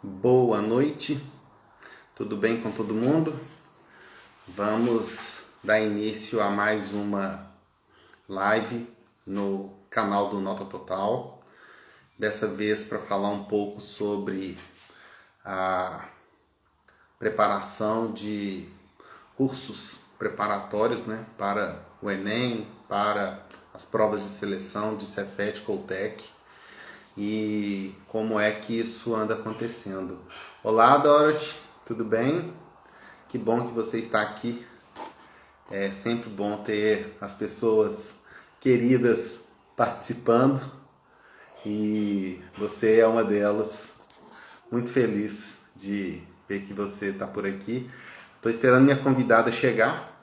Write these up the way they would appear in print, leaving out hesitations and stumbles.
Boa noite, tudo bem com todo mundo? Vamos dar início a mais uma live no canal do Nota Total. Dessa vez para falar um pouco sobre a preparação de cursos preparatórios, para o Enem, para as provas de seleção de Cefet, Coltec e como é que isso anda acontecendo. Olá, Dorothy, tudo bem? Que bom que você está aqui. É sempre bom ter as pessoas queridas participando e você é uma delas. Muito feliz de ver que você está por aqui. Estou esperando minha convidada chegar.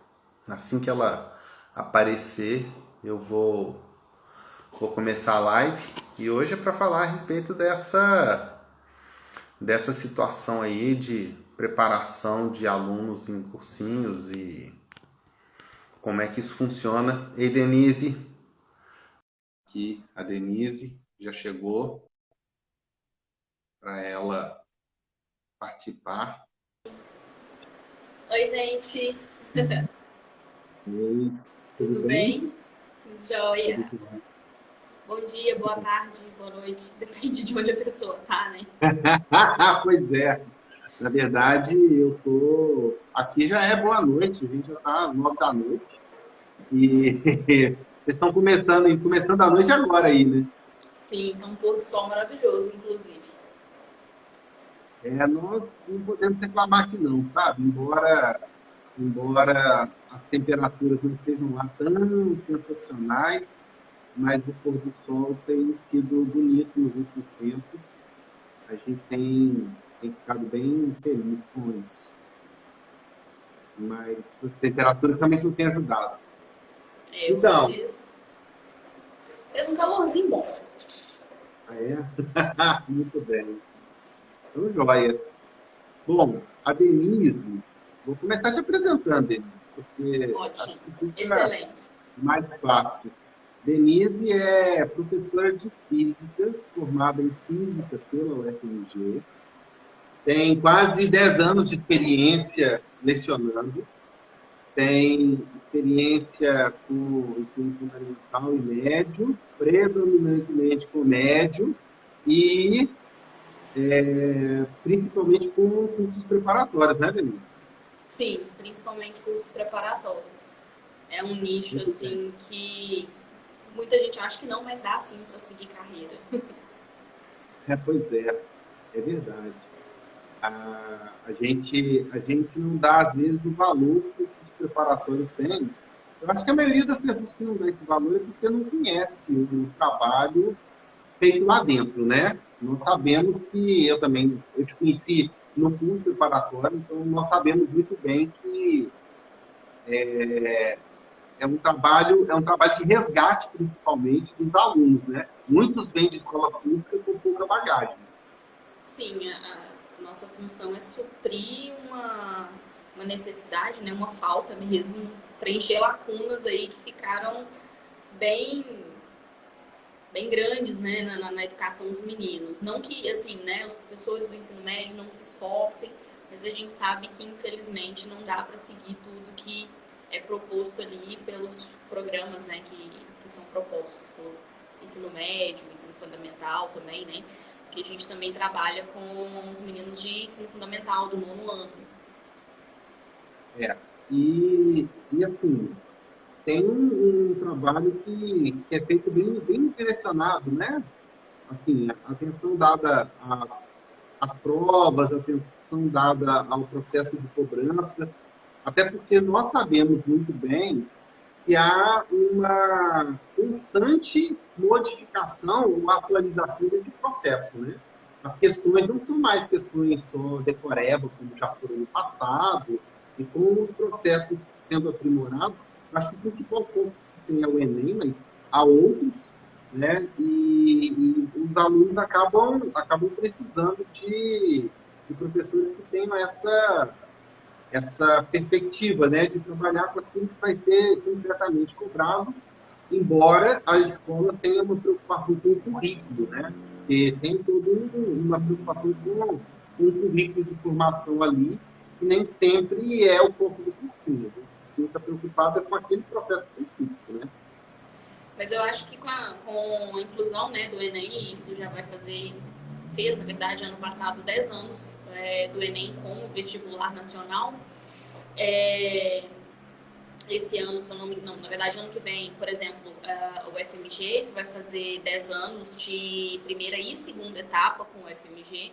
Assim que ela aparecer, eu vou começar a live. E hoje é para falar a respeito dessa situação aí de preparação de alunos em cursinhos e como é que isso funciona. Ei, Denise. Aqui, a Denise já chegou para ela participar. Oi, gente. Oi, Tudo bem? Joia. Bom dia, boa tarde, boa noite. Depende de onde a pessoa tá, né? Pois é. Na verdade, eu tô aqui já é boa noite, a gente já tá às 9 da noite e vocês estão começando a noite agora aí, né? Sim, tá um pôr do sol maravilhoso, inclusive. Nós não podemos reclamar aqui não, sabe? Embora as temperaturas não estejam lá tão sensacionais, mas o pôr do sol tem sido bonito nos últimos tempos. A gente tem ficado bem feliz com isso. Mas as temperaturas também não têm ajudado. Hoje Então, fez um calorzinho bom. é? Muito bem. Então, joia. Bom, a Denise, vou começar te apresentando, Denise, porque acho Ótimo, que fica excelente. mais fácil. Denise é professora de física, formada em física pela UFMG, tem quase 10 anos de experiência lecionando, tem experiência com ensino fundamental e médio, predominantemente com médio, e principalmente com cursos preparatórios, né, Denise? Sim, principalmente cursos preparatórios. É um nicho, Muito bem. assim, que muita gente acha que não, mas dá sim para seguir carreira. Pois é verdade. A gente não dá, às vezes, o valor que o curso preparatório tem. Eu acho que a maioria das pessoas que não dá esse valor é porque não conhece o trabalho feito lá dentro, né? Nós sabemos que eu te conheci no curso preparatório, então nós sabemos muito bem que é um trabalho de resgate, principalmente, dos alunos, né? Muitos vêm de escola pública com pouca bagagem. Sim, a nossa função é suprir uma necessidade, né, uma falta mesmo, preencher lacunas aí que ficaram bem, bem grandes, né, na educação dos meninos. Não que, assim, né, os professores do ensino médio não se esforcem, mas a gente sabe que, infelizmente, não dá para seguir tudo que é proposto ali pelos programas, né, que são propostos pelo ensino médio, ensino fundamental também, né, porque a gente também trabalha com os meninos de ensino fundamental do 9º ano. É. E assim, tem um trabalho que é feito bem direcionado, né? Assim, a atenção dada às provas, a atenção dada ao processo de cobrança, até porque nós sabemos muito bem que há uma constante modificação ou atualização desse processo, né? As questões não são mais questões só decoreba, como já foram no passado, e com os processos sendo aprimorados, acho que o principal foco que se tem é o Enem, mas há outros, né? E os alunos acabam precisando de professores que tenham essa perspectiva, né, de trabalhar com aquilo que vai ser concretamente cobrado, embora a escola tenha uma preocupação com o currículo, né, porque tem toda uma preocupação com um currículo de formação ali, que nem sempre é o foco do cursinho. O cursinho está preocupado com aquele processo específico, né? Mas eu acho que com a inclusão, né, do Enem, isso já vai fez, na verdade, ano passado, 10 anos do Enem como vestibular nacional. Esse ano, se eu não me engano, na verdade, ano que vem, por exemplo, o FMG vai fazer 10 anos de primeira e segunda etapa com o FMG.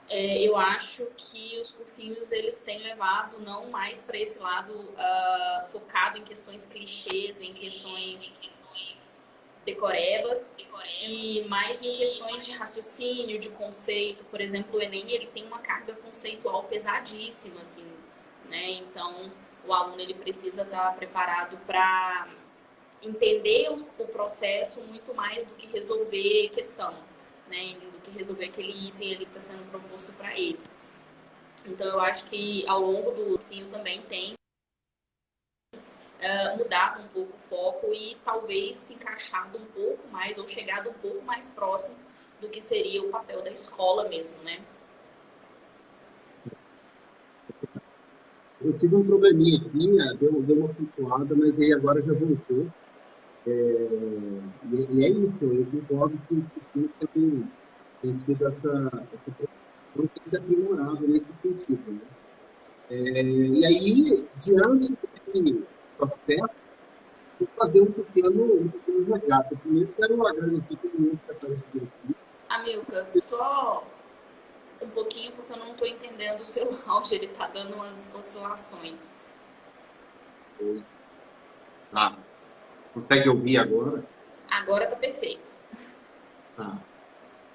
Eu acho que os cursinhos eles têm levado não mais para esse lado focado em questões clichês, em questões decorebas, e mais em questões de raciocínio, de conceito. Por exemplo, o Enem ele tem uma carga conceitual pesadíssima, assim, né? Então, o aluno ele precisa estar preparado para entender o processo muito mais do que resolver questão, né? Do que resolver aquele item ali que está sendo proposto para ele. Então, eu acho que ao longo do cursinho também tem mudado um pouco o foco e talvez se encaixado um pouco mais ou chegado um pouco mais próximo do que seria o papel da escola mesmo, né? Eu tive um probleminha aqui, deu uma flutuada, mas aí agora já voltou. E é isso, eu concordo que os cursinhos têm tido essa preocupação de se aprimorado nesse sentido, né? E aí, diante desse processo, vou fazer um pequeno resgate. Eu primeiro quero agradecer todo mundo que apareceu aqui. Amilca, só um pouquinho porque eu não estou entendendo o seu áudio, ele está dando umas oscilações. Tá. Consegue ouvir agora? Agora está perfeito. Tá.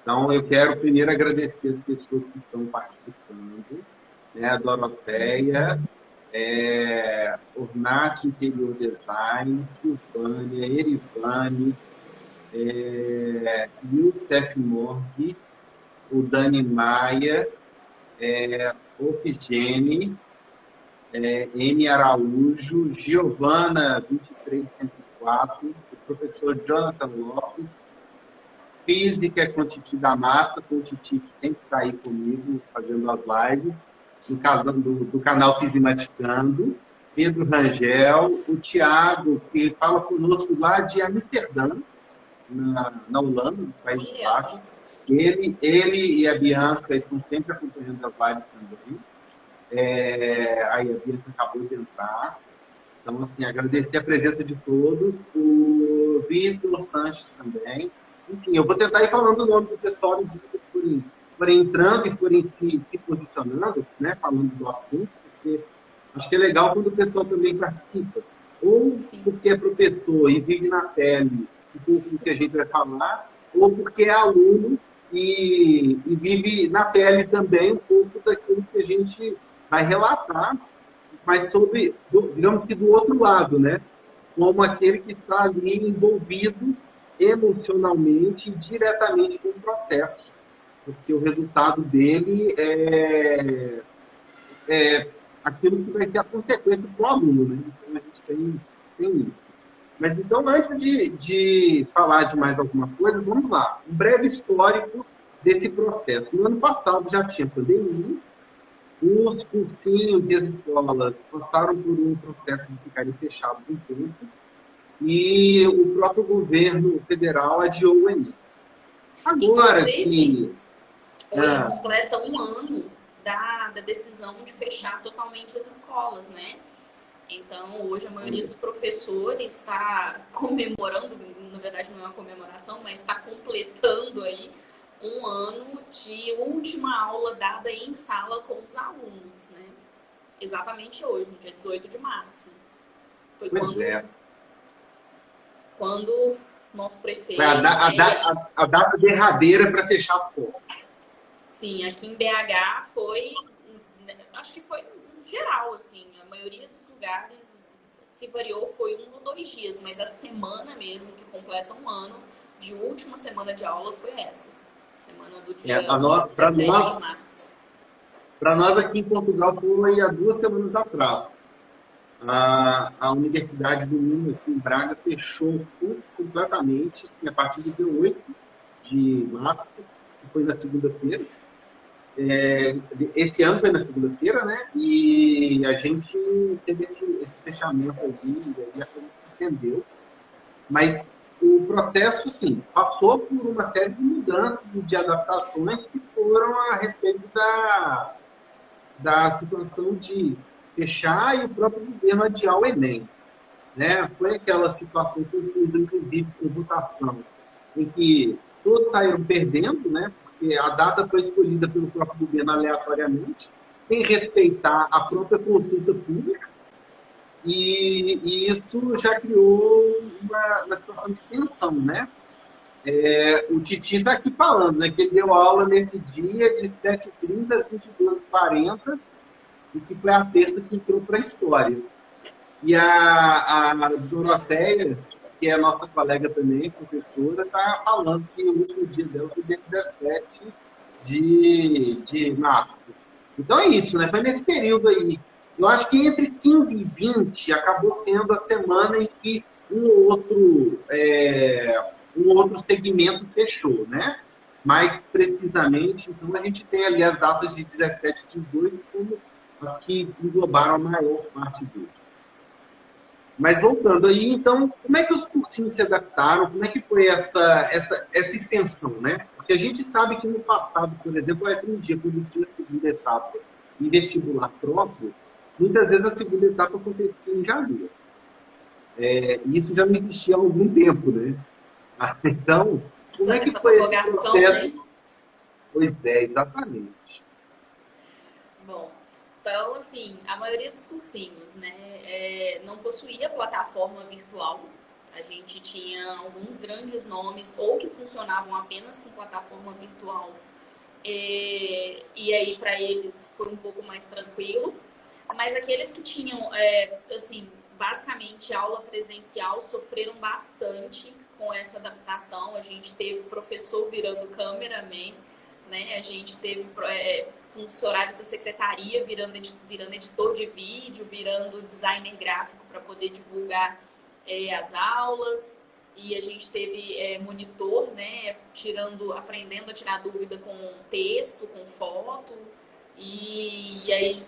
Então, eu quero primeiro agradecer as pessoas que estão participando, né? A Doroteia, Ornat Interior Design, Silvânia, Erivane, Youssef Morghi, o Dani Maia, Ofigene, M. Araújo, Giovana 2304, o professor Jonathan Lopes, Física com Titi da Massa, com o Titi que sempre está aí comigo, fazendo as lives, no caso do canal Fisimaticando, Pedro Rangel, o Tiago, que fala conosco lá de Amsterdã, na Holanda, nos Países Baixos. Ele e a Bianca estão sempre acompanhando as lives também. Aí a Bianca acabou de entrar. Então, assim, agradecer a presença de todos. O Vitor Sanches também. Enfim, eu vou tentar ir falando o nome do pessoal, de que eles forem entrando e forem se posicionando, né, falando do assunto, porque acho que é legal quando o pessoal também participa. Ou Sim. porque é professor e vive na pele um pouco do que a gente vai falar, ou porque é aluno e vive na pele também um pouco daquilo que a gente vai relatar, mas sobre, digamos que do outro lado, né? Como aquele que está ali envolvido emocionalmente, diretamente com o processo, porque o resultado dele é aquilo que vai ser a consequência para o aluno, né? Então a gente tem isso. Mas então, antes de falar de mais alguma coisa, vamos lá. Um breve histórico desse processo. No ano passado já tinha pandemia, os cursinhos e as escolas passaram por um processo de ficarem fechados um tempo, e o próprio governo federal adiou o Enem. Agora que... Hoje completa um ano da decisão de fechar totalmente as escolas, né? Então, hoje a maioria dos professores está comemorando, na verdade não é uma comemoração, mas está completando aí um ano de última aula dada em sala com os alunos, né? Exatamente hoje, no dia 18 de março. Foi quando nosso prefeito... A data derradeira para fechar as portas. Sim, aqui em BH foi... Acho que foi geral, assim. A maioria dos lugares se variou, foi 1 ou 2 dias. Mas a semana mesmo, que completa um ano, de última semana de aula, foi essa. Semana do dia 17 de março. Para nós aqui em Portugal foi há 2 semanas atrás. A Universidade do Minho, aqui em Braga, fechou completamente, assim, a partir do dia 8 de março, que foi na segunda-feira. esse ano foi na segunda-feira, né? E a gente teve esse fechamento ali, e aí a coisa se entendeu. Mas o processo, sim, passou por uma série de mudanças e de adaptações que foram a respeito da situação de fechar e o próprio governo adiar o Enem. Né? Foi aquela situação confusa, inclusive, com votação, em que todos saíram perdendo, né? Porque a data foi escolhida pelo próprio governo aleatoriamente, sem respeitar a própria consulta pública, e isso já criou uma situação de tensão, né? O Titi está aqui falando, né, que ele deu aula nesse dia de 7h30 às 22h40, e que foi a terça que entrou para a história. E a Doroteia, que é a nossa colega também, professora, está falando que o último dia dela foi dia 17 de março. Então é isso, né? Foi nesse período aí. Eu acho que entre 15 e 20 acabou sendo a semana em que um outro segmento fechou, né? Mais precisamente, então a gente tem ali as datas de 17 e 18 como as que englobaram a maior parte deles. Mas voltando aí, então, como é que os cursinhos se adaptaram? Como é que foi essa extensão, né? Porque a gente sabe que no passado, por exemplo, a FMG, quando tinha a segunda etapa e vestibular próprio, muitas vezes a segunda etapa acontecia em janeiro. E isso já não existia há algum tempo, né? Então, como é que foi esse processo? Né? Pois é, exatamente. Bom, então, assim, a maioria dos cursinhos, né, não possuía plataforma virtual. A gente tinha alguns grandes nomes, ou que funcionavam apenas com plataforma virtual. E aí, para eles, foi um pouco mais tranquilo. Mas aqueles que tinham, assim, basicamente aula presencial sofreram bastante com essa adaptação. A gente teve professor virando cameraman, né? A gente teve funcionário da secretaria virando editor de vídeo, virando designer gráfico para poder divulgar as aulas. E a gente teve monitor, né? Aprendendo a tirar dúvida com texto, com foto. E aí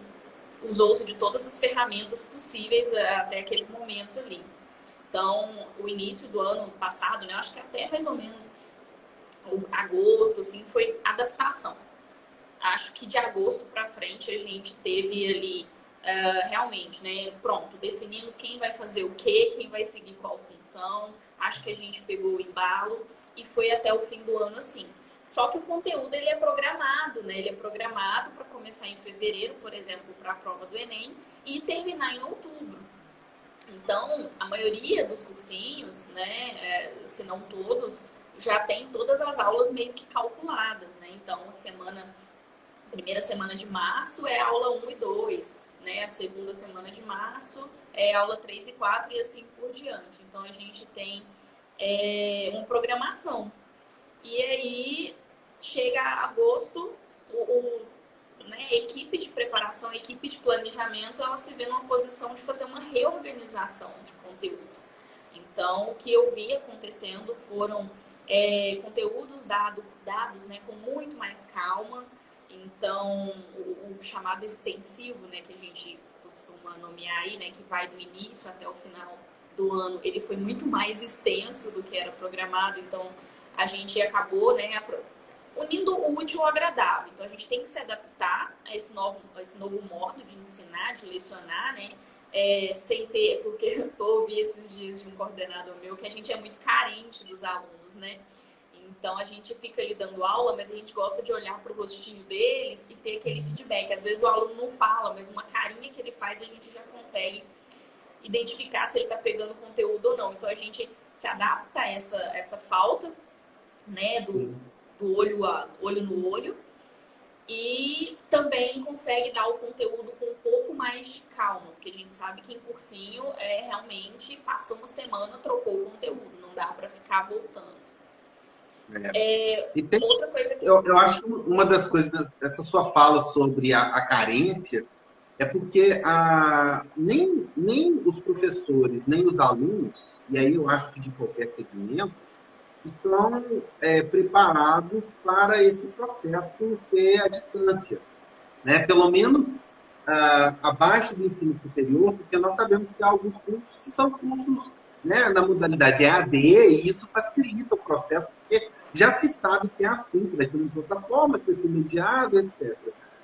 usou-se de todas as ferramentas possíveis até aquele momento ali. Então, o início do ano passado, né, acho que até mais ou menos agosto, assim, foi adaptação. Acho que de agosto para frente a gente teve ali realmente, né, pronto, definimos quem vai fazer o quê, quem vai seguir qual função. Acho que a gente pegou o embalo e foi até o fim do ano assim. Só que o conteúdo ele é programado, né? Ele é programado para começar em fevereiro, por exemplo, para a prova do Enem, e terminar em outubro. Então, a maioria dos cursinhos, né, se não todos, já tem todas as aulas meio que calculadas, né? Então, a primeira semana de março é aula 1 e 2, né? A segunda semana de março é aula 3 e 4 e assim por diante. Então, a gente tem uma programação. E aí, chega agosto, né, a equipe de preparação, a equipe de planejamento, ela se vê numa posição de fazer uma reorganização de conteúdo. Então, o que eu vi acontecendo foram conteúdos dados, né, com muito mais calma. Então, o chamado extensivo, né, que a gente costuma nomear aí, né, que vai do início até o final do ano, ele foi muito mais extenso do que era programado. Então, a gente acabou, né, unindo o útil ao agradável. Então, a gente tem que se adaptar a esse novo modo de ensinar, de lecionar, né? Sem ter, porque eu ouvi esses dias de um coordenador meu que a gente é muito carente dos alunos, né? Então, a gente fica ali dando aula, mas a gente gosta de olhar para o rostinho deles e ter aquele feedback. Às vezes o aluno não fala, mas uma carinha que ele faz, a gente já consegue identificar se ele está pegando conteúdo ou não. Então, a gente se adapta a essa falta, né, do olho no olho, e também consegue dar o conteúdo com um pouco mais de calma, porque a gente sabe que em cursinho realmente passou uma semana, trocou o conteúdo, não dá para ficar voltando. E tem, outra coisa que... eu acho que uma das coisas, essa sua fala sobre a carência, é porque nem os professores, nem os alunos, e aí eu acho que de qualquer segmento, estão preparados para esse processo ser à distância, né? Pelo menos abaixo do ensino superior, porque nós sabemos que há alguns cursos que são cursos, né, na modalidade EAD, e isso facilita o processo, porque já se sabe que é assim, que vai ter uma plataforma, que vai ser mediado, etc.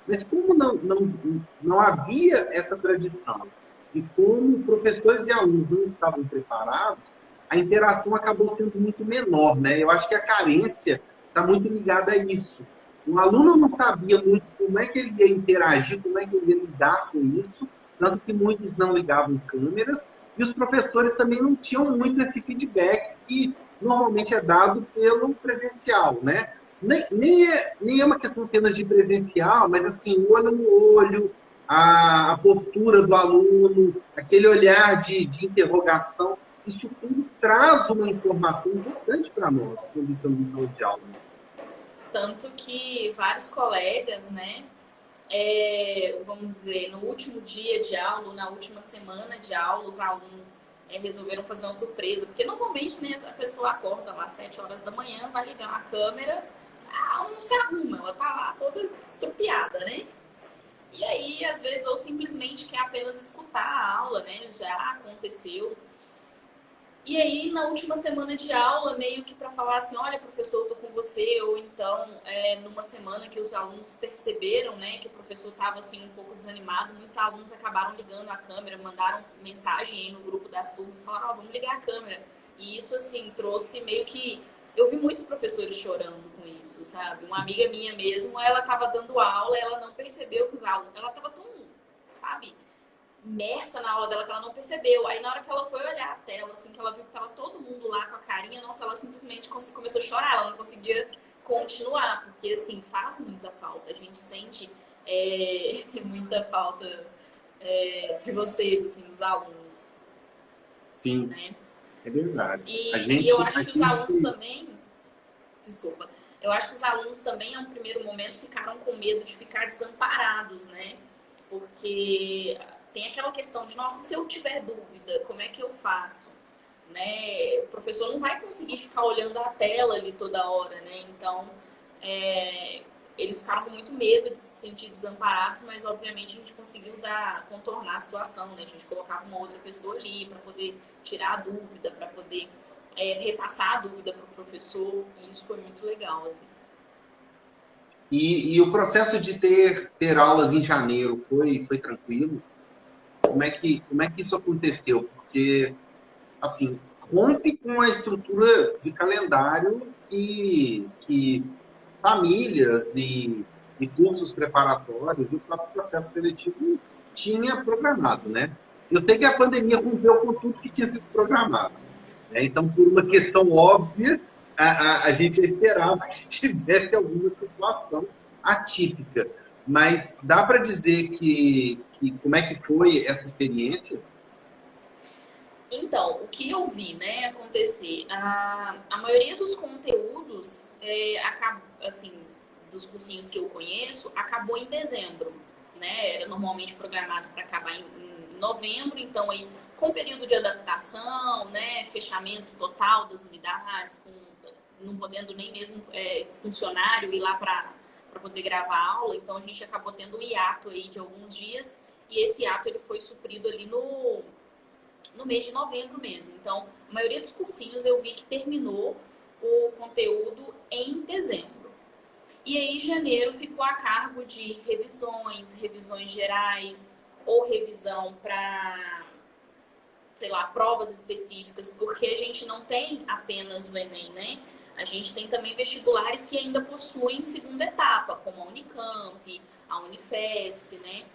Mas como não havia essa tradição, e como professores e alunos não estavam preparados, a interação acabou sendo muito menor, né? Eu acho que a carência está muito ligada a isso. O aluno não sabia muito como é que ele ia interagir, como é que ele ia lidar com isso, tanto que muitos não ligavam câmeras, e os professores também não tinham muito esse feedback que normalmente é dado pelo presencial, né? Nem é uma questão apenas de presencial, mas assim, olho no olho, a postura do aluno, aquele olhar de interrogação, isso tudo traz uma informação importante para nós quando estamos em sala de aula. Tanto que vários colegas, né, vamos dizer, no último dia de aula, na última semana de aula, os alunos resolveram fazer uma surpresa, porque normalmente, né, a pessoa acorda lá às 7 horas da manhã, vai ligar uma câmera, ela não se arruma, ela tá lá toda estrupiada, né? E aí, às vezes, ou simplesmente quer apenas escutar a aula, né? Já aconteceu. E aí, na última semana de aula, meio que para falar assim, olha, professor, eu tô com você, ou então, numa semana que os alunos perceberam, né, que o professor estava assim um pouco desanimado, muitos alunos acabaram ligando a câmera, mandaram mensagem aí no grupo das turmas, falaram, ó, vamos ligar a câmera. E isso, assim, trouxe meio que... Eu vi muitos professores chorando com isso, sabe? Uma amiga minha mesmo, ela estava dando aula, ela não percebeu que os alunos... Ela estava tão, sabe, imersa na aula dela que ela não percebeu. Aí na hora que ela foi olhar a tela, assim, que ela viu que tava todo mundo lá com a carinha, nossa, ela simplesmente começou a chorar, ela não conseguia continuar, porque assim, faz muita falta, a gente sente muita falta de vocês, assim, dos alunos. Sim, né? é verdade. E eu acho que os alunos também, desculpa, eu acho que os alunos também, em um primeiro momento, ficaram com medo de ficar desamparados, né? Porque tem aquela questão de, nossa, se eu tiver dúvida, como é que eu faço? Né? O professor não vai conseguir ficar olhando a tela ali toda hora, né? Então, eles ficaram com muito medo de se sentir desamparados, mas obviamente a gente conseguiu contornar a situação, né? A gente colocava uma outra pessoa ali para poder tirar a dúvida, para poder repassar a dúvida para o professor, e isso foi muito legal, assim. E o processo de ter aulas em janeiro foi tranquilo? Como é que isso aconteceu? Porque, assim, rompe com a estrutura de calendário que famílias e cursos preparatórios e o próprio processo seletivo tinha programado, né? Eu sei que a pandemia rompeu com tudo que tinha sido programado, né? Então, por uma questão óbvia, a gente esperava que tivesse alguma situação atípica. Mas dá para dizer que como é que foi essa experiência? Então, o que eu vi, né, acontecer, a maioria dos conteúdos, assim, dos cursinhos que eu conheço, acabou em dezembro, né? Era normalmente programado para acabar em novembro, então aí com período de adaptação, né, fechamento total das unidades, não podendo nem mesmo funcionário ir lá para poder gravar aula, então a gente acabou tendo um hiato aí de alguns dias, e esse hiato ele foi suprido ali no mês de novembro mesmo. Então, a maioria dos cursinhos eu vi que terminou o conteúdo em dezembro. E aí, janeiro ficou a cargo de revisões gerais, ou revisão para, sei lá, provas específicas, porque a gente não tem apenas o Enem, né? A gente tem também vestibulares que ainda possuem segunda etapa, como a Unicamp, a Unifesp, né?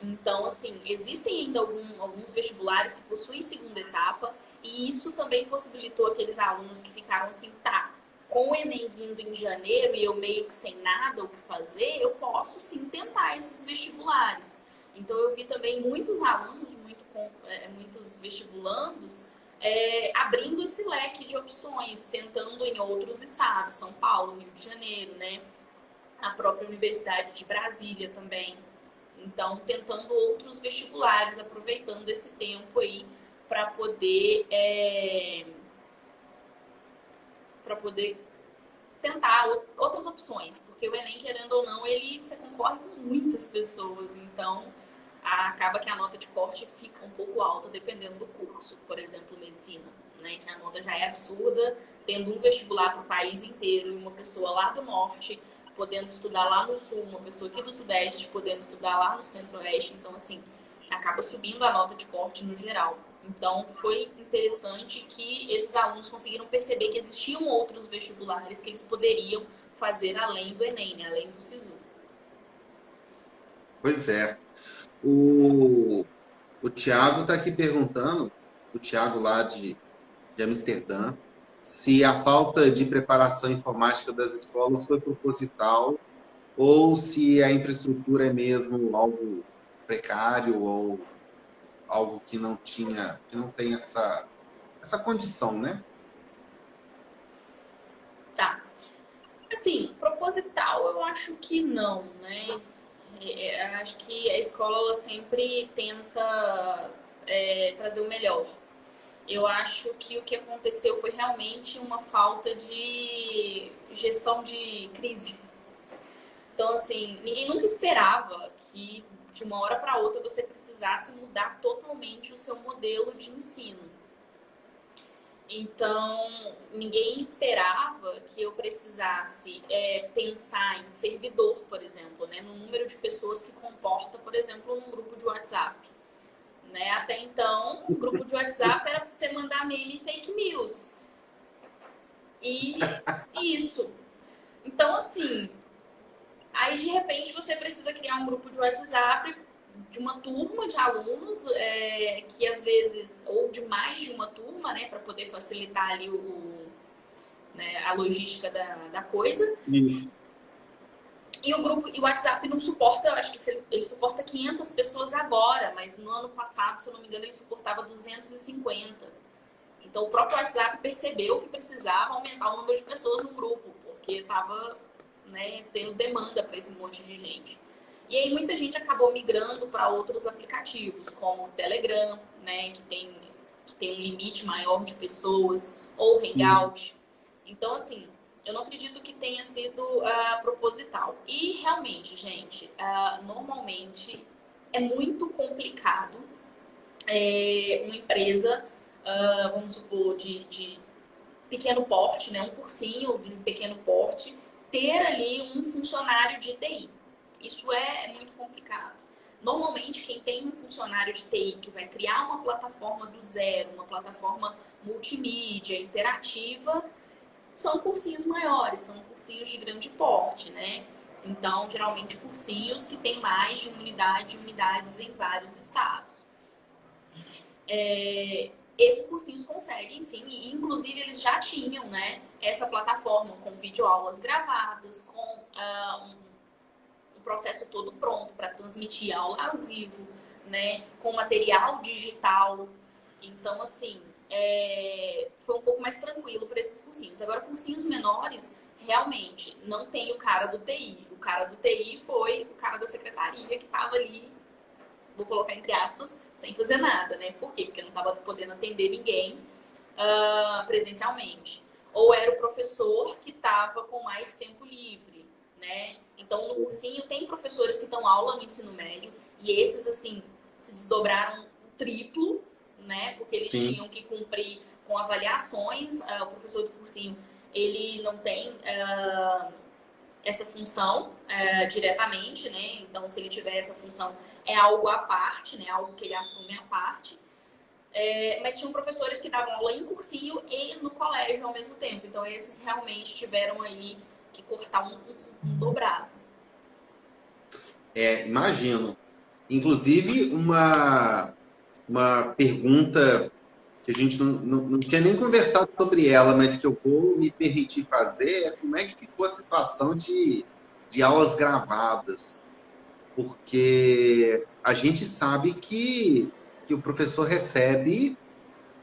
Então, assim, existem ainda alguns vestibulares que possuem segunda etapa, e isso também possibilitou aqueles alunos que ficaram assim, tá, com o Enem vindo em janeiro e eu meio que sem nada o que fazer, eu posso sim tentar esses vestibulares. Então, eu vi também muitos alunos, muitos vestibulandos, abrindo esse leque de opções, tentando em outros estados, São Paulo, Rio de Janeiro, né? A própria Universidade de Brasília também. Então, tentando outros vestibulares, aproveitando esse tempo aí para poder para poder tentar outras opções, porque o Enem, querendo ou não, você concorre com muitas pessoas, então acaba que a nota de corte fica um pouco alta dependendo do curso, por exemplo, medicina, né, que a nota já é absurda, tendo um vestibular para o país inteiro e uma pessoa lá do norte podendo estudar lá no sul, uma pessoa aqui do sudeste podendo estudar lá no centro-oeste, então assim, acaba subindo a nota de corte no geral. Então, foi interessante que esses alunos conseguiram perceber que existiam outros vestibulares que eles poderiam fazer além do Enem, né? Além do SISU. Pois é. O Tiago está aqui perguntando, o Tiago lá de Amsterdã, se a falta de preparação informática das escolas foi proposital ou se a infraestrutura é mesmo algo precário ou algo que não tem essa condição, né? Tá. Assim, proposital eu acho que não, né? Acho que a escola ela sempre tenta trazer o melhor. Eu acho que o que aconteceu foi realmente uma falta de gestão de crise. Então, assim, ninguém nunca esperava que de uma hora para outra você precisasse mudar totalmente o seu modelo de ensino. Então, ninguém esperava que eu precisasse pensar em servidor, por exemplo, né? No número de pessoas que comporta, por exemplo, num grupo de WhatsApp. Né? Até então, o grupo de WhatsApp era para você mandar meme e fake news. E isso. Então, assim, aí de repente você precisa criar um grupo de WhatsApp de uma turma de alunos, que às vezes, ou de mais de uma turma, né, para poder facilitar ali né, a logística da coisa. Isso. E o WhatsApp não suporta, acho que ele suporta 500 pessoas agora, mas no ano passado, se eu não me engano, ele suportava 250. Então o próprio WhatsApp percebeu que precisava aumentar o número de pessoas no grupo, porque estava, né, tendo demanda para esse monte de gente. E aí muita gente acabou migrando para outros aplicativos, como o Telegram, né, que tem um limite maior de pessoas, ou o Hangout. Então, assim, eu não acredito que tenha sido proposital. E realmente, gente, normalmente é muito complicado uma empresa, vamos supor, de pequeno porte, né, um cursinho de pequeno porte, ter ali um funcionário de TI. Isso é muito complicado. Normalmente, quem tem um funcionário de TI que vai criar uma plataforma do zero, uma plataforma multimídia, interativa, são cursinhos maiores, são cursinhos de grande porte, né? Então, geralmente, cursinhos que têm mais de unidades em vários estados. Esses cursinhos conseguem, sim, e inclusive eles já tinham, né, essa plataforma com videoaulas gravadas, com um processo todo pronto para transmitir aula ao vivo, né, com material digital. Então, assim, foi um pouco mais tranquilo para esses cursinhos. Agora, cursinhos menores, realmente, não tem o cara do TI. O cara do TI foi o cara da secretaria que estava ali, vou colocar entre aspas, sem fazer nada, né? Por quê? Porque não estava podendo atender ninguém presencialmente. Ou era o professor que estava com mais tempo livre, né? Então, no cursinho, tem professores que dão aula no ensino médio e esses, assim, se desdobraram triplo, né? Porque eles tinham que cumprir com avaliações. O professor do cursinho, ele não tem essa função diretamente, né? Então, se ele tiver essa função, é algo à parte, né? Algo que ele assume à parte. Mas tinham professores que davam aula em cursinho e no colégio ao mesmo tempo. Então, esses realmente tiveram aí que cortar um dobrado. Imagino. Inclusive, uma pergunta que a gente não tinha nem conversado sobre ela, mas que eu vou me permitir fazer, é como é que ficou a situação de aulas gravadas. Porque a gente sabe que o professor recebe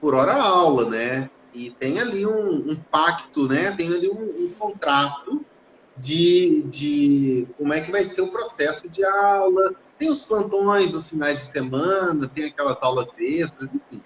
por hora aula, né? E tem ali um pacto, né? Tem ali um contrato de como é que vai ser o processo de aula. Tem os plantões nos finais de semana, tem aquelas aulas extras, enfim.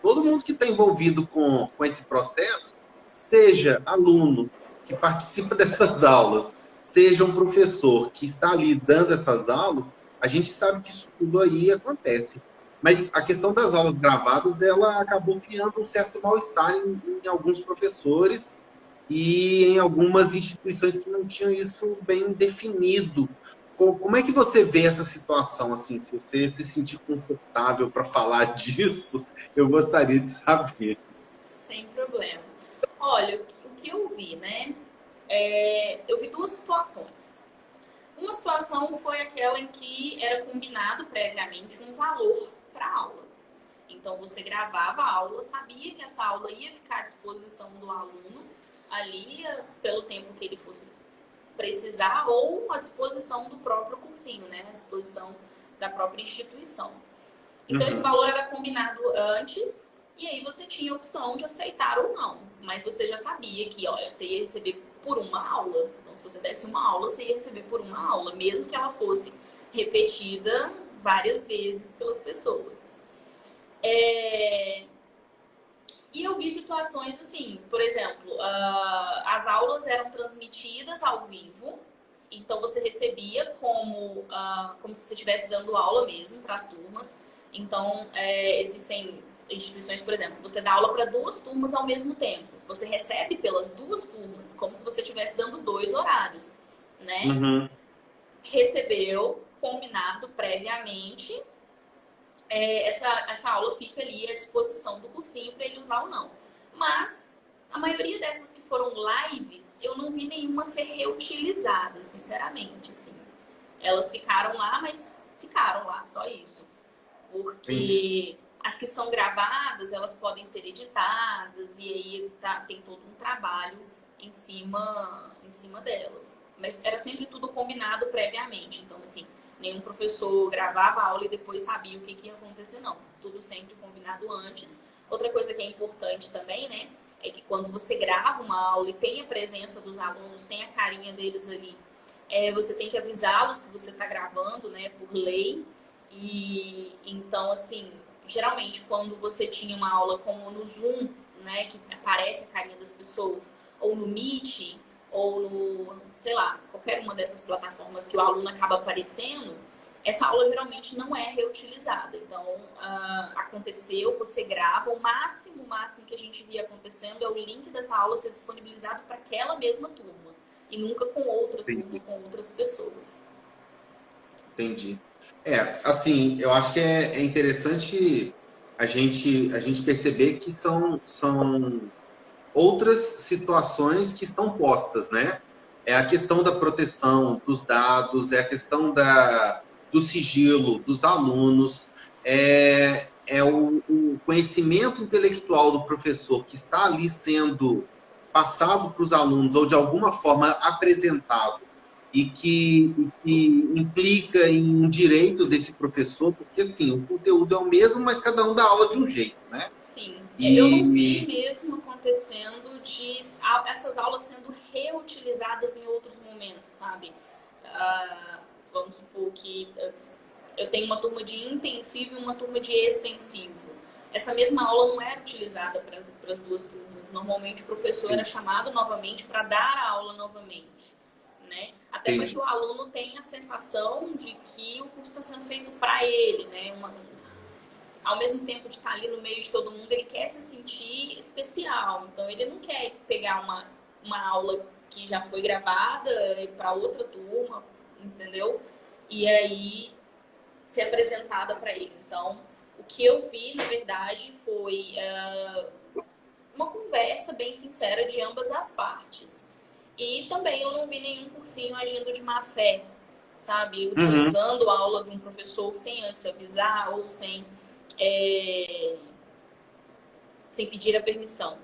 Todo mundo que está envolvido com esse processo seja aluno que participa dessas aulas, seja um professor que está ali dando essas aulas, a gente sabe que isso tudo aí acontece. Mas a questão das aulas gravadas, ela acabou criando um certo mal-estar em alguns professores e em algumas instituições que não tinham isso bem definido. Como é que você vê essa situação, assim? Se você se sentir confortável para falar disso, eu gostaria de saber. Sem problema. Olha, o que eu vi, né? Eu vi duas situações. Uma situação foi aquela em que era combinado previamente um valor para a aula. Então, você gravava a aula, sabia que essa aula ia ficar à disposição do aluno ali pelo tempo que ele fosse precisar ou à disposição do próprio cursinho, né? À disposição da própria instituição. Então, esse valor era combinado antes e aí você tinha a opção de aceitar ou não. Mas você já sabia que, olha, você ia receber por uma aula. Então, se você desse uma aula, você ia receber por uma aula, mesmo que ela fosse repetida várias vezes pelas pessoas. E eu vi situações assim, por exemplo, as aulas eram transmitidas ao vivo, então você recebia como se você estivesse dando aula mesmo para as turmas. Então, existem instituições, por exemplo, você dá aula para 2 turmas ao mesmo tempo. Você recebe pelas 2 turmas, como se você estivesse dando 2 horários, né? Uhum. Recebeu, combinado previamente, essa aula fica ali à disposição do cursinho para ele usar ou não. Mas a maioria dessas que foram lives, eu não vi nenhuma ser reutilizada, sinceramente, assim. Elas ficaram lá, mas ficaram lá, só isso. Porque Entendi. as que são gravadas, elas podem ser editadas e aí tem todo um trabalho em cima delas. Mas era sempre tudo combinado previamente. Então, assim, nenhum professor gravava a aula e depois sabia o que ia acontecer, não. Tudo sempre combinado antes. Outra coisa que é importante também, né, é que quando você grava uma aula e tem a presença dos alunos, tem a carinha deles ali, você tem que avisá-los que você está gravando, né, por lei. E então, assim, geralmente quando você tinha uma aula como no Zoom, né, que aparece a carinha das pessoas, ou no Meet, ou no, sei lá, qualquer uma dessas plataformas que o aluno acaba aparecendo, essa aula geralmente não é reutilizada. Então, aconteceu, você grava, o máximo que a gente via acontecendo é o link dessa aula ser disponibilizado para aquela mesma turma, e nunca com outra turma, com outras pessoas. Entendi. Assim, eu acho que é interessante a gente perceber que são outras situações que estão postas, né? É a questão da proteção dos dados, é a questão do sigilo dos alunos, é o conhecimento intelectual do professor que está ali sendo passado para os alunos ou de alguma forma apresentado e que implica em um direito desse professor, porque assim, o conteúdo é o mesmo, mas cada um dá aula de um jeito, né? Sim, eu não vi mesmo acontecendo de essas aulas sendo reutilizadas em outros momentos, sabe? Vamos supor que eu tenho uma turma de intensivo e uma turma de extensivo. Essa mesma aula não era utilizada para as 2 turmas. Normalmente o professor era chamado novamente para dar a aula novamente, né? Até para que o aluno tenha a sensação de que o curso está sendo feito para ele, né? Ao mesmo tempo de estar ali no meio de todo mundo, ele quer se sentir especial. Então, ele não quer pegar uma aula que já foi gravada para outra turma, entendeu? E aí, ser apresentada para ele. Então, o que eu vi, na verdade, foi uma conversa bem sincera de ambas as partes. E também eu não vi nenhum cursinho agindo de má fé, sabe? Utilizando a aula de um professor sem antes avisar ou sem pedir a permissão.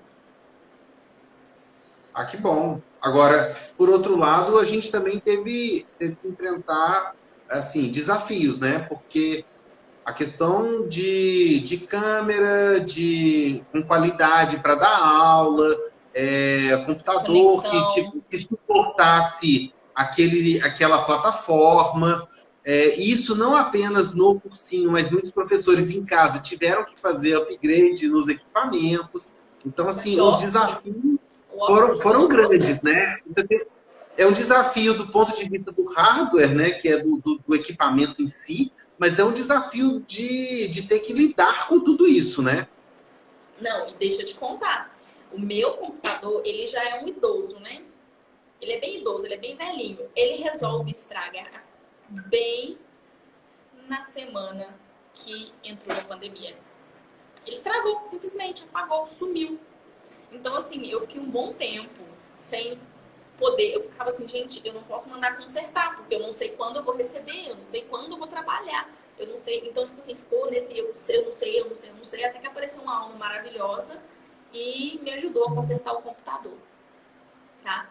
Que bom. Agora, por outro lado, a gente também teve que enfrentar assim, desafios, né? Porque a questão de câmera, com qualidade para dar aula, computador que suportasse aquela plataforma. Isso não apenas no cursinho, mas muitos professores em casa tiveram que fazer upgrade nos equipamentos. Então, assim, os desafios... foram grandes, né? É um desafio do ponto de vista do hardware, né? Que é do equipamento em si, mas é um desafio de ter que lidar com tudo isso, né? Não, e deixa eu te contar. O meu computador, ele já é um idoso, né? Ele é bem idoso, ele é bem velhinho. Ele resolve estragar bem na semana que entrou a pandemia. Ele estragou, simplesmente apagou, sumiu. Então, assim, eu fiquei um bom tempo sem poder. Eu ficava assim, gente, eu não posso mandar consertar, porque eu não sei quando eu vou receber, eu não sei quando eu vou trabalhar, eu não sei. Então, tipo assim, ficou nesse eu não sei, até que apareceu uma alma maravilhosa e me ajudou a consertar o computador, tá?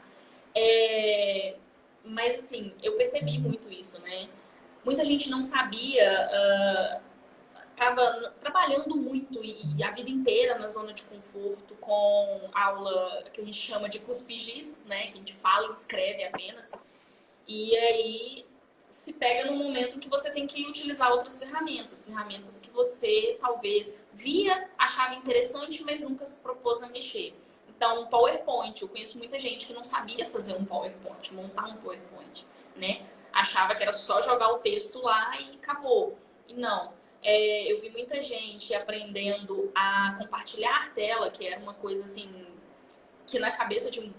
Mas, assim, eu percebi muito isso, né? Muita gente não sabia, estava trabalhando muito e a vida inteira na zona de conforto com aula que a gente chama de cuspigis, né? Que a gente fala e escreve apenas. E aí se pega num momento em que você tem que utilizar outras ferramentas que você talvez via, achava interessante, mas nunca se propôs a mexer. Então, um PowerPoint, eu conheço muita gente que não sabia fazer um PowerPoint, montar um PowerPoint, né? Achava que era só jogar o texto lá e acabou. E não. Eu vi muita gente aprendendo a compartilhar tela, que era uma coisa assim, que na cabeça de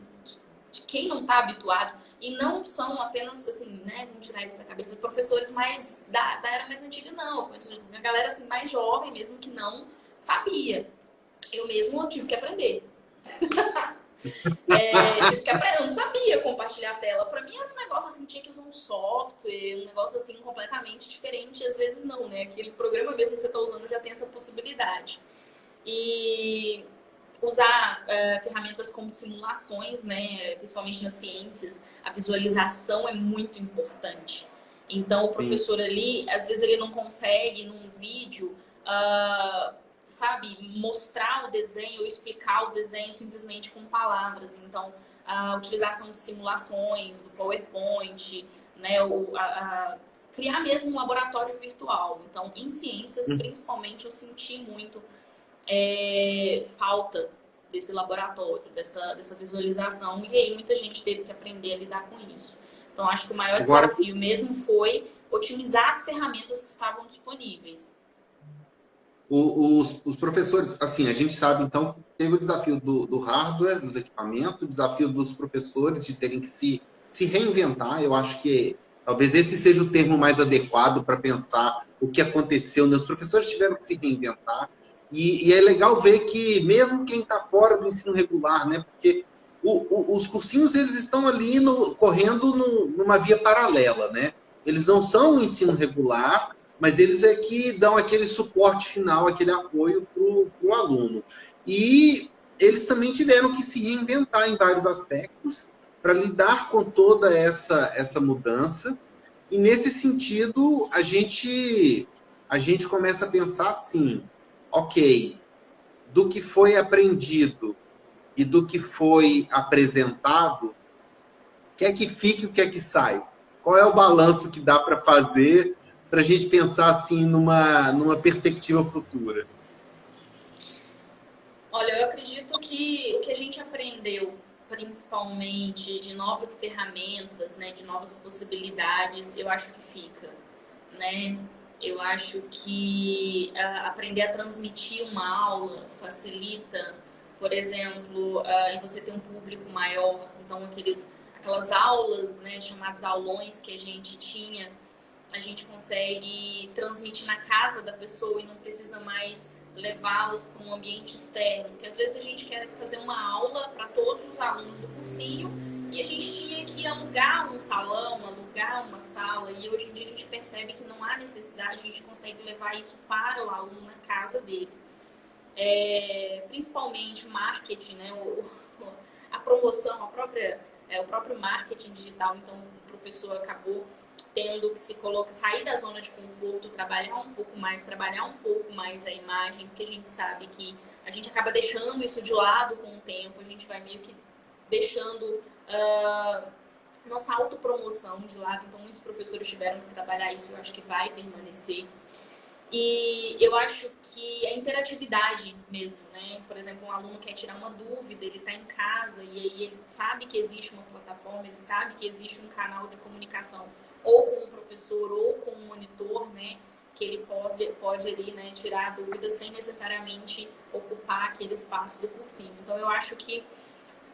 quem não está habituado, e não são apenas assim, né, vamos tirar isso da cabeça de professores mais da era mais antiga, não. Eu conheço uma galera assim, mais jovem mesmo que não sabia. Eu mesmo tive que aprender. Tive que aprender, eu não sabia compartilhar a tela. Pra mim era um negócio assim, tinha que usar um software, um negócio assim completamente diferente. Às vezes não, né? Aquele programa mesmo que você está usando já tem essa possibilidade. E usar ferramentas como simulações, né? Principalmente nas ciências, a visualização é muito importante. Então o professor ali, às vezes ele não consegue num vídeo sabe, mostrar o desenho ou explicar o desenho simplesmente com palavras. Então, a utilização de simulações, do PowerPoint, né, criar mesmo um laboratório virtual. Então, em ciências, principalmente, eu senti muito falta desse laboratório, dessa visualização, e aí muita gente teve que aprender a lidar com isso. Então, acho que o maior desafio mesmo foi otimizar as ferramentas que estavam disponíveis. Os professores, assim, a gente sabe, então, que teve o desafio do hardware, dos equipamentos, o desafio dos professores de terem que se reinventar. Eu acho que talvez esse seja o termo mais adequado para pensar o que aconteceu, né? Os professores tiveram que se reinventar. E é legal ver que, mesmo quem está fora do ensino regular, né? Porque os cursinhos, eles estão ali correndo numa via paralela, né? Eles não são o ensino regular, mas eles é que dão aquele suporte final, aquele apoio para o aluno. E eles também tiveram que se reinventar em vários aspectos para lidar com toda essa mudança. E, nesse sentido, a gente começa a pensar assim, ok, do que foi aprendido e do que foi apresentado, o que é que fica e o que é que sai? Qual é o balanço que dá para fazer para a gente pensar assim numa perspectiva futura? Olha, eu acredito que o que a gente aprendeu, principalmente de novas ferramentas, né, de novas possibilidades, eu acho que fica, né? Eu acho que aprender a transmitir uma aula facilita, por exemplo, em você ter um público maior. Então, aquelas aulas, né, chamadas aulões que a gente tinha, a gente consegue transmitir na casa da pessoa e não precisa mais levá-las para um ambiente externo. Porque às vezes a gente quer fazer uma aula para todos os alunos do cursinho e a gente tinha que alugar um salão, alugar uma sala, e hoje em dia a gente percebe que não há necessidade, a gente consegue levar isso para o aluno na casa dele. Principalmente o marketing, né? A promoção, o próprio marketing digital. Então o professor acabou tendo que sair da zona de conforto, trabalhar um pouco mais a imagem, porque a gente sabe que a gente acaba deixando isso de lado com o tempo, a gente vai meio que deixando nossa autopromoção de lado. Então muitos professores tiveram que trabalhar isso, eu acho que vai permanecer. E eu acho que a interatividade mesmo, né? Por exemplo, um aluno quer tirar uma dúvida, ele está em casa e aí ele sabe que existe uma plataforma, ele sabe que existe um canal de comunicação, ou com o professor ou com o monitor, né? Que ele pode ali, né, tirar a dúvida sem necessariamente ocupar aquele espaço do cursinho. Então, eu acho que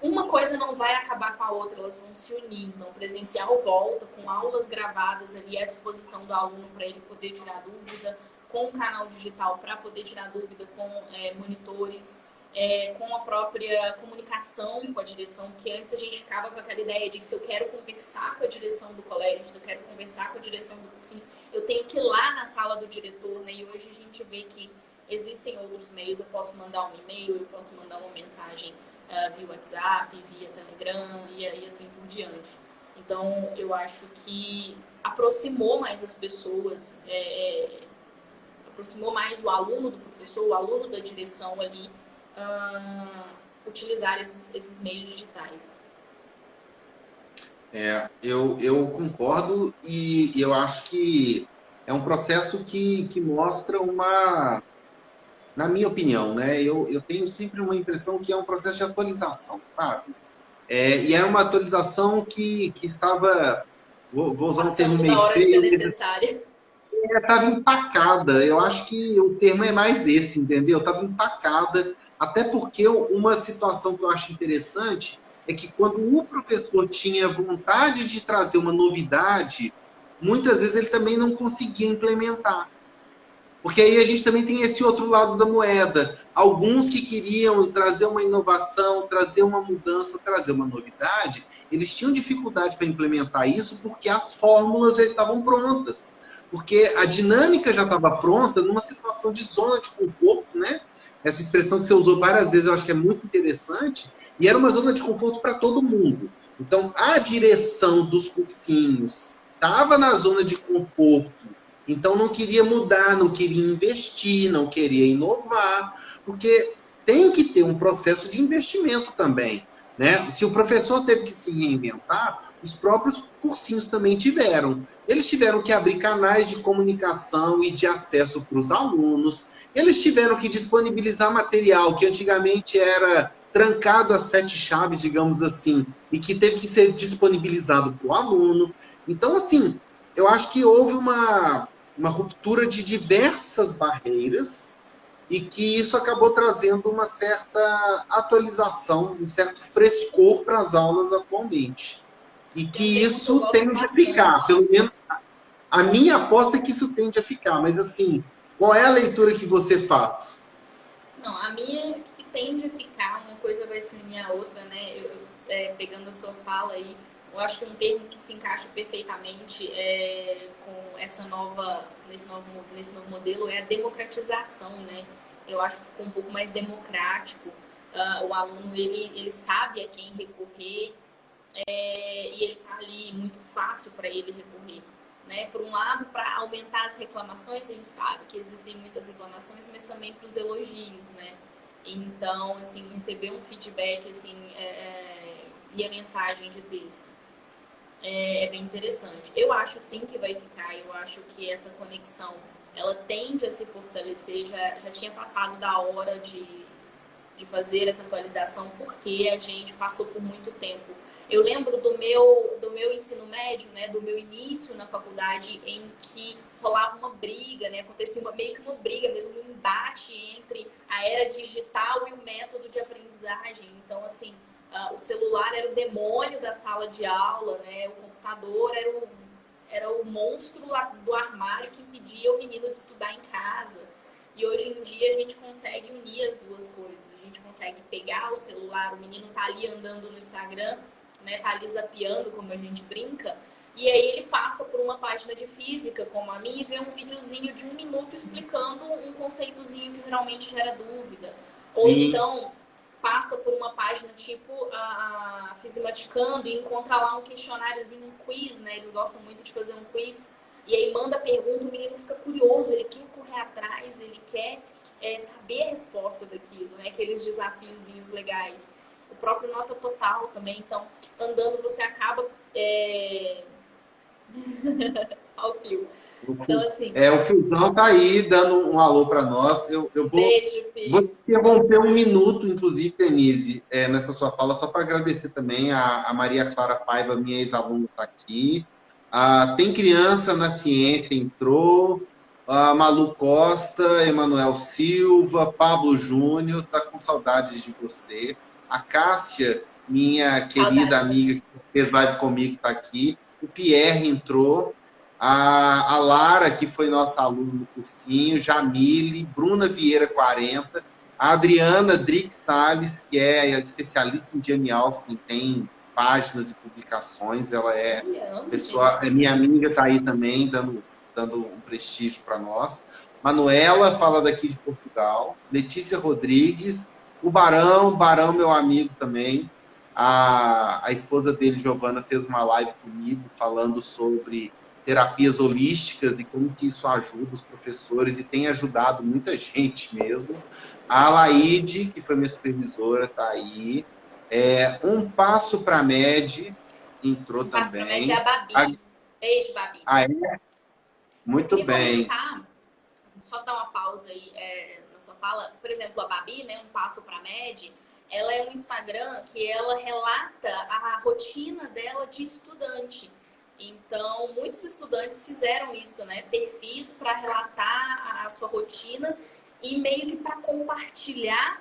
uma coisa não vai acabar com a outra, elas vão se unir. Então, presencial volta, com aulas gravadas ali à disposição do aluno para ele poder tirar dúvida, com o canal digital para poder tirar dúvida, com monitores, com a própria comunicação com a direção, que antes a gente ficava com aquela ideia de que se eu quero conversar com a direção do colégio, se eu quero conversar com a direção do cursinho, eu tenho que ir lá na sala do diretor, né? E hoje a gente vê que existem outros meios, eu posso mandar um e-mail, eu posso mandar uma mensagem via WhatsApp, via Telegram e aí assim por diante. Então, eu acho que aproximou mais as pessoas, aproximou mais o aluno do professor, o aluno da direção ali, utilizar esses meios digitais. Eu concordo e eu acho que é um processo que mostra uma, na minha opinião, né? Eu tenho sempre uma impressão que é um processo de atualização, sabe? E era uma atualização que estava, vou usar um termo Passando meio da hora de ser feio, necessária. estava empacada. Eu acho que o termo é mais esse, entendeu? Estava empacada, até porque uma situação que eu acho interessante é que quando o professor tinha vontade de trazer uma novidade, muitas vezes ele também não conseguia implementar. Porque aí a gente também tem esse outro lado da moeda. Alguns que queriam trazer uma inovação, trazer uma mudança, trazer uma novidade, eles tinham dificuldade para implementar isso porque as fórmulas já estavam prontas. Porque a dinâmica já estava pronta numa situação de zona de conforto, né? Essa expressão que você usou várias vezes eu acho que é muito interessante. E era uma zona de conforto para todo mundo. Então, a direção dos cursinhos estava na zona de conforto, então não queria mudar, não queria investir, não queria inovar, porque tem que ter um processo de investimento também, né? Se o professor teve que se reinventar, os próprios cursinhos também tiveram. Eles tiveram que abrir canais de comunicação e de acesso para os alunos. Eles tiveram que disponibilizar material que antigamente era trancado a 7 chaves, digamos assim, e que teve que ser disponibilizado para o aluno. Então, assim, eu acho que houve uma ruptura de diversas barreiras e que isso acabou trazendo uma certa atualização, um certo frescor para as aulas atualmente. E Tem um que termo que eu isso gosto tende a ficar, bastante. pelo menos a minha aposta é que isso tende a ficar, mas assim, qual é a leitura que você faz? Não, a minha que tende a ficar, uma coisa vai se unir à outra, né? Pegando a sua fala aí, eu acho que um termo que se encaixa perfeitamente com nesse novo modelo é a democratização, né? Eu acho que ficou um pouco mais democrático. O aluno, ele sabe a quem recorrer, e ele está ali muito fácil para ele recorrer. Né? Por um lado, para aumentar as reclamações, a gente sabe que existem muitas reclamações, mas também para os elogios, né? Então, assim, receber um feedback assim, via mensagem de texto é bem interessante. Eu acho sim que vai ficar, eu acho que essa conexão ela tende a se fortalecer, já tinha passado da hora de fazer essa atualização, porque a gente passou por muito tempo. Eu lembro do meu ensino médio, né, do meu início na faculdade, em que rolava uma briga, né, acontecia meio que uma briga mesmo, um embate entre a era digital e o método de aprendizagem. Então, assim, o celular era o demônio da sala de aula, né, o computador era o monstro do armário que impedia o menino de estudar em casa. E hoje em dia a gente consegue unir as duas coisas. A gente consegue pegar o celular, o menino tá ali andando no Instagram, né, tá ali zapeando, como a gente brinca, e aí ele passa por uma página de física, como a minha, e vê um videozinho de 1 minuto explicando um conceitozinho que geralmente gera dúvida. Ou Sim. então passa por uma página tipo a Fisimaticando e encontra lá um questionáriozinho, um quiz, né? Eles gostam muito de fazer um quiz. E aí manda pergunta, o menino fica curioso, ele quer correr atrás, ele quer saber a resposta daquilo, né? Aqueles desafiozinhos legais. O próprio Nota Total também. Então, andando, você acaba Ao fio. O Então, Fio- assim, o Fiozão tá aí dando um alô para nós. Eu beijo, vou filho. interromper um minuto, inclusive, Denise, nessa sua fala, só para agradecer também a Maria Clara Paiva, minha ex-aluna, está aqui. Tem criança na ciência, entrou. Malu Costa, Emanuel Silva, Pablo Júnior, tá com saudades de você. A Cássia, minha querida Saudades amiga também. que fez live comigo, está aqui. O Pierre entrou. A Lara, que foi nossa aluna no cursinho, Jamile, Bruna Vieira 40, a Adriana Drick Salles, que é especialista em Jane Austen, tem páginas e publicações, ela é Olha, amo pessoa, é genial. minha amiga, está aí também, dando um prestígio para nós. Manuela fala daqui de Portugal, Letícia Rodrigues, o Barão, meu amigo também. A esposa dele, Giovana, fez uma live comigo falando sobre terapias holísticas e como que isso ajuda os professores e tem ajudado muita gente mesmo. A Laide, que foi minha supervisora, está aí. Um Passo para a MED entrou Um passo para média é também. a Babi. Beijo, Babi. É? Eu Muito queria bem. comentar, só dar uma pausa aí na sua fala. Por exemplo, a Babi, né, Um Passo para Med, ela é um Instagram que ela relata a rotina dela de estudante. Então, muitos estudantes fizeram isso, né? Perfis para relatar a sua rotina e meio que para compartilhar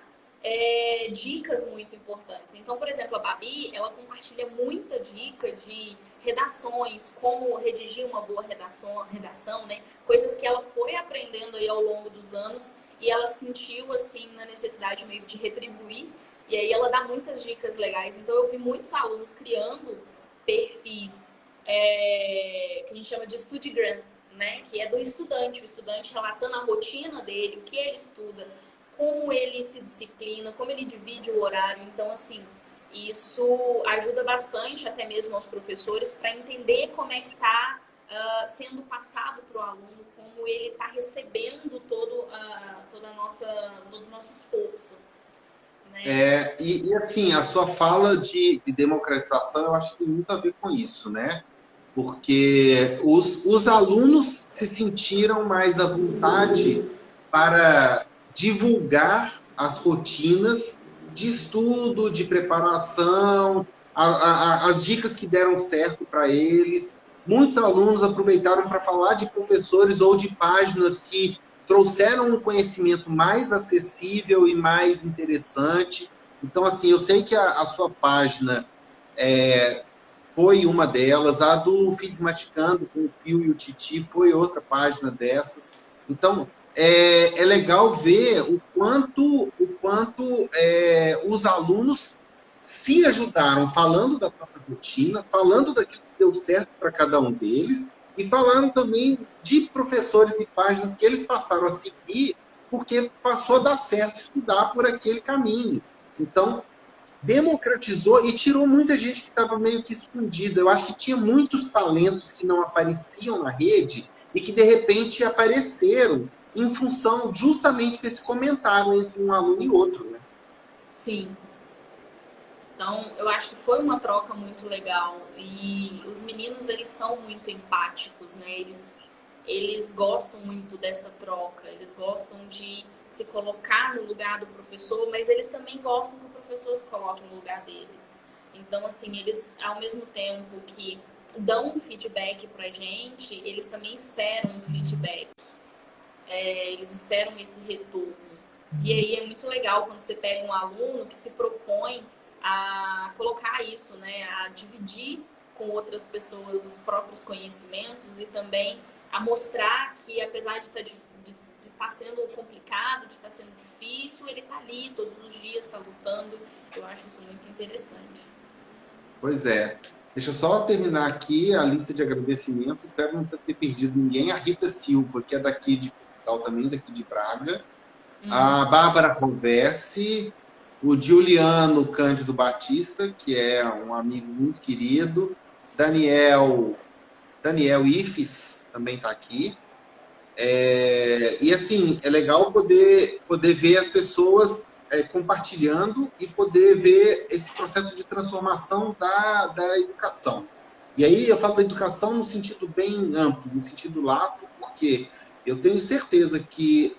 dicas muito importantes. Então, por exemplo, a Babi, ela compartilha muita dica de redações, como redigir uma boa redação, né? Coisas que ela foi aprendendo aí ao longo dos anos e ela sentiu, assim, na necessidade meio de retribuir. E aí ela dá muitas dicas legais. Então, eu vi muitos alunos criando perfis que a gente chama de Studigram, né? Que é do estudante, o estudante relatando a rotina dele, o que ele estuda, como ele se disciplina, como ele divide o horário. Então, assim, isso ajuda bastante até mesmo aos professores para entender como é que está sendo passado para o aluno, como ele está recebendo todo o nosso esforço. Né? E assim, a sua fala de democratização, eu acho que tem muito a ver com isso, né? Porque os alunos se sentiram mais à vontade para divulgar as rotinas de estudo, de preparação, as dicas que deram certo para eles. Muitos alunos aproveitaram para falar de professores ou de páginas que trouxeram um conhecimento mais acessível e mais interessante. Então, assim, eu sei que a sua página foi uma delas, a do Fismaticando com o Fio e o Titi foi outra página dessas. Então, é legal ver o quanto os alunos se ajudaram falando da própria rotina, falando daquilo que deu certo para cada um deles, e falaram também de professores e páginas que eles passaram a seguir, porque passou a dar certo estudar por aquele caminho. Então, democratizou e tirou muita gente que estava meio que escondida. Eu acho que tinha muitos talentos que não apareciam na rede e que, de repente, apareceram em função justamente desse comentário entre um aluno e outro, né? Sim. Então, eu acho que foi uma troca muito legal e os meninos, eles são muito empáticos, né? Eles gostam muito dessa troca, eles gostam de se colocar no lugar do professor, mas eles também gostam que o professor se coloque no lugar deles. Então, assim, eles, ao mesmo tempo que dão um feedback pra gente, eles também esperam um feedback. Eles esperam esse retorno. E aí é muito legal quando você pega um aluno que se propõe a colocar isso, né? A dividir com outras pessoas os próprios conhecimentos e também a mostrar que, apesar de estar sendo complicado, de estar sendo difícil, ele está ali todos os dias, está lutando. Eu acho isso muito interessante. Pois é. Deixa eu só terminar aqui a lista de agradecimentos. Espero não ter perdido ninguém. A Rita Silva, que é daqui de Portugal também, daqui de Braga. A Bárbara Rovessi, o Giuliano Cândido Batista, que é um amigo muito querido. Daniel Ifes também está aqui. E assim, é legal poder ver as pessoas compartilhando e poder ver esse processo de transformação da educação. E aí eu falo da educação no sentido bem amplo, no sentido lato, porque eu tenho certeza que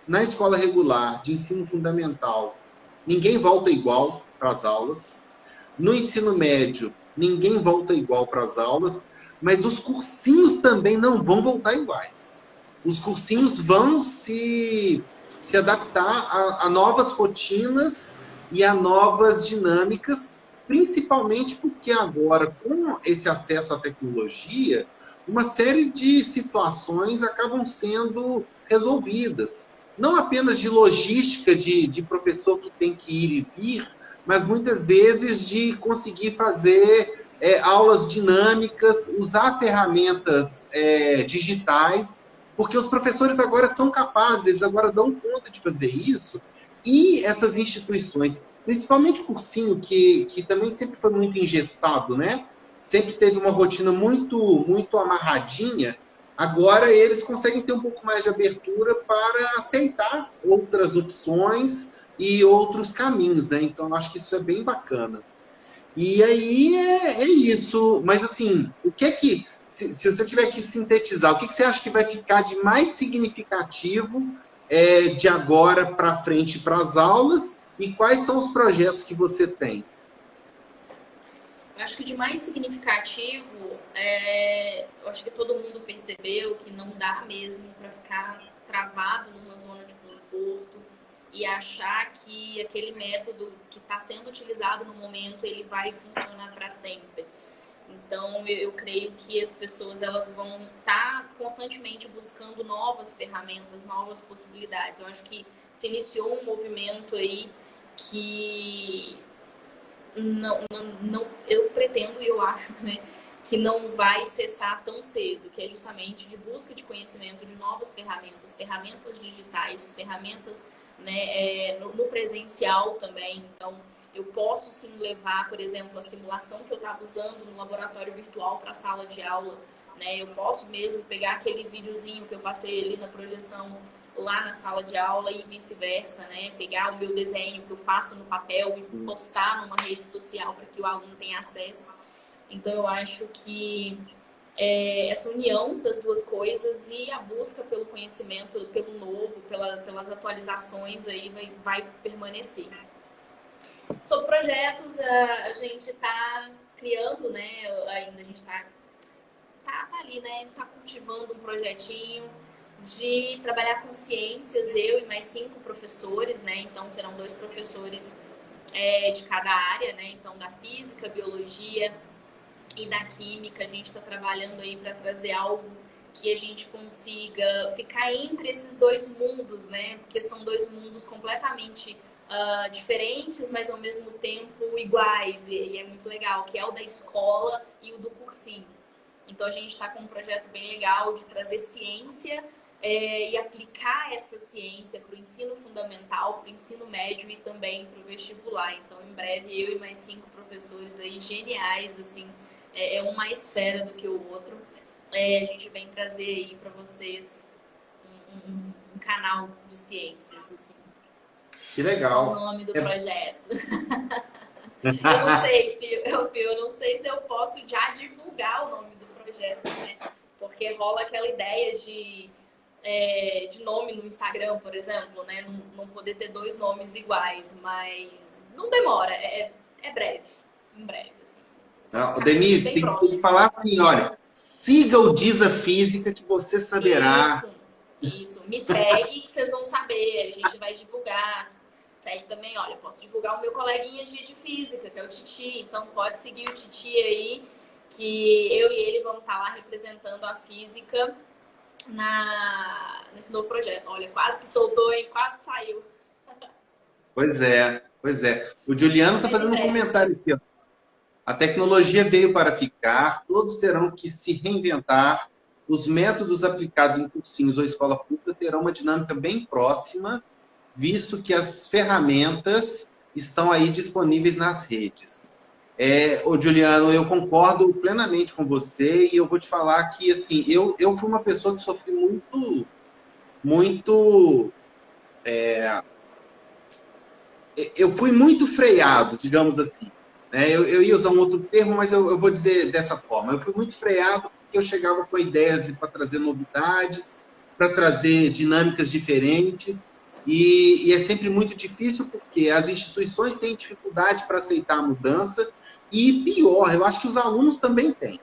na escola regular de ensino fundamental, ninguém volta igual para as aulas. No ensino médio, ninguém volta igual para as aulas, mas os cursinhos também não vão voltar iguais. Os cursinhos vão se adaptar a novas rotinas e a novas dinâmicas, principalmente porque agora, com esse acesso à tecnologia, uma série de situações acabam sendo resolvidas. Não apenas de logística de professor que tem que ir e vir, mas muitas vezes de conseguir fazer aulas dinâmicas, usar ferramentas digitais, porque os professores agora são capazes, eles agora dão conta de fazer isso, e essas instituições, principalmente o cursinho, que também sempre foi muito engessado, né? Sempre teve uma rotina muito amarradinha, agora eles conseguem ter um pouco mais de abertura para aceitar outras opções e outros caminhos, né? Então, eu acho que isso é bem bacana. E aí é isso. Mas, assim, o que é que... Se você tiver que sintetizar, o que você acha que vai ficar de mais significativo de agora para frente para as aulas e quais são os projetos que você tem? Eu acho que o de mais significativo, eu acho que todo mundo percebeu que não dá mesmo para ficar travado numa zona de conforto e achar que aquele método que está sendo utilizado no momento ele vai funcionar para sempre. Então, eu creio que as pessoas elas vão estar constantemente buscando novas ferramentas, novas possibilidades. Eu acho que se iniciou um movimento aí que eu pretendo e eu acho, né, que não vai cessar tão cedo, que é justamente de busca de conhecimento de novas ferramentas, ferramentas digitais, ferramentas, né, no presencial também. Então, eu posso sim levar, por exemplo, a simulação que eu estava usando no laboratório virtual para a sala de aula, né? Eu posso mesmo pegar aquele videozinho que eu passei ali na projeção lá na sala de aula e vice-versa, né? Pegar o meu desenho que eu faço no papel e postar numa rede social para que o aluno tenha acesso. Então, eu acho que essa união das duas coisas e a busca pelo conhecimento, pelo novo, pelas atualizações aí vai permanecer. Sobre projetos, a gente está criando, né? Ainda a gente está ali, né? Está cultivando um projetinho de trabalhar com ciências, eu e mais 5 professores, né? Então serão 2 professores de cada área, né? Então da física, biologia e da química, a gente está trabalhando aí para trazer algo que a gente consiga ficar entre esses 2 mundos, né? Porque são 2 mundos completamente diferentes, mas ao mesmo tempo iguais, e é muito legal, que é o da escola e o do cursinho. Então a gente está com um projeto bem legal de trazer ciência e aplicar essa ciência para o ensino fundamental, para o ensino médio e também para o vestibular. Então em breve eu e mais 5 professores aí geniais, assim, um mais fera do que o outro. A gente vem trazer aí para vocês um canal de ciências, assim. Que legal. Qual o nome do projeto? Eu não sei, eu não sei se eu posso já divulgar o nome do projeto, né? Porque rola aquela ideia de nome no Instagram, por exemplo, né? Não poder ter 2 nomes iguais, mas não demora, é breve, em breve. Assim. Não, Denise, tem que falar assim, olha, siga o Diz a Física que você saberá. Isso. Me segue que vocês vão saber, a gente vai divulgar. Segue também, olha, posso divulgar o meu coleguinha de física, que é o Titi, então pode seguir o Titi aí, que eu e ele vamos estar lá representando a física nesse novo projeto. Olha, quase que soltou, hein? Quase que saiu. Pois é. O Juliano está fazendo um comentário aqui, ó. A tecnologia veio para ficar, todos terão que se reinventar, os métodos aplicados em cursinhos ou escola pública terão uma dinâmica bem próxima, visto que as ferramentas estão aí disponíveis nas redes. Juliano, eu concordo plenamente com você e eu vou te falar que, assim, eu fui uma pessoa que sofri eu fui muito freado, digamos assim. Eu ia usar um outro termo, mas eu vou dizer dessa forma. Eu fui muito freado porque eu chegava com ideias para trazer novidades, para trazer dinâmicas diferentes, e é sempre muito difícil porque as instituições têm dificuldade para aceitar a mudança, e pior, eu acho que os alunos também têm.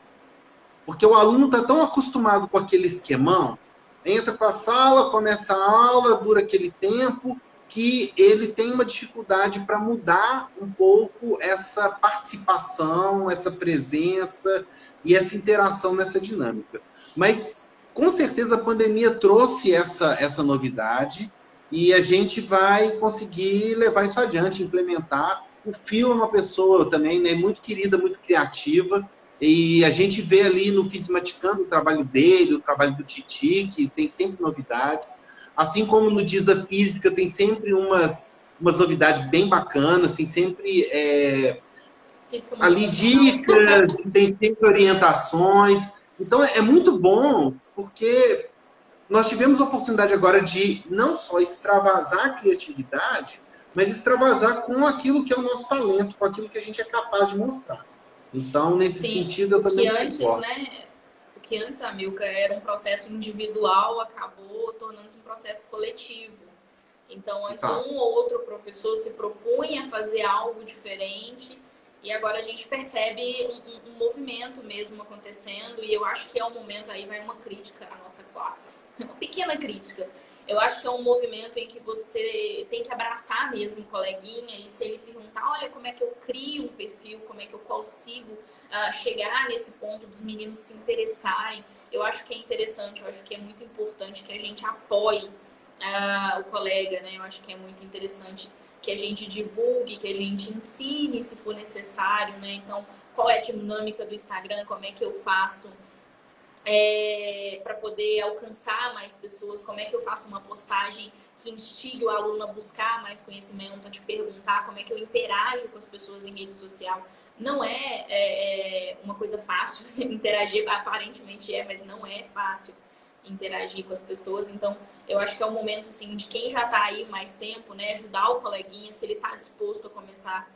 Porque o aluno está tão acostumado com aquele esquemão, entra para a sala, começa a aula, dura aquele tempo, que ele tem uma dificuldade para mudar um pouco essa participação, essa presença e essa interação nessa dinâmica. Mas, com certeza, a pandemia trouxe essa novidade e a gente vai conseguir levar isso adiante, implementar. O Fio é uma pessoa também, né, muito querida, muito criativa, e a gente vê ali no Fisimaticando o trabalho dele, o trabalho do Titi, que tem sempre novidades. Assim como no Diza Física tem sempre umas novidades bem bacanas, tem sempre ali dicas, tem sempre orientações. Então é muito bom, porque nós tivemos a oportunidade agora de não só extravasar a criatividade, mas extravasar com aquilo que é o nosso talento, com aquilo que a gente é capaz de mostrar. Então, nesse sentido, eu também concordo. O que antes, Amilcar, era um processo individual, acabou tornando-se um processo coletivo. Então, antes um ou outro professor se propunha a fazer algo diferente e agora a gente percebe um movimento mesmo acontecendo e eu acho que é um momento, aí vai uma crítica à nossa classe, uma pequena crítica. Eu acho que é um movimento em que você tem que abraçar mesmo o coleguinha e se ele perguntar, olha, como é que eu crio um perfil, como é que eu consigo chegar nesse ponto dos meninos se interessarem, eu acho que é interessante, eu acho que é muito importante que a gente apoie o colega, né? Eu acho que é muito interessante que a gente divulgue, que a gente ensine se for necessário, né? Então, qual é a dinâmica do Instagram, como é que eu faço para poder alcançar mais pessoas, como é que eu faço uma postagem que instigue o aluno a buscar mais conhecimento, a te perguntar como é que eu interajo com as pessoas em rede social. Não é uma coisa fácil interagir, aparentemente mas não é fácil interagir com as pessoas. Então, eu acho que é um momento assim, de quem já está aí mais tempo, né, ajudar o coleguinha, se ele está disposto a começar,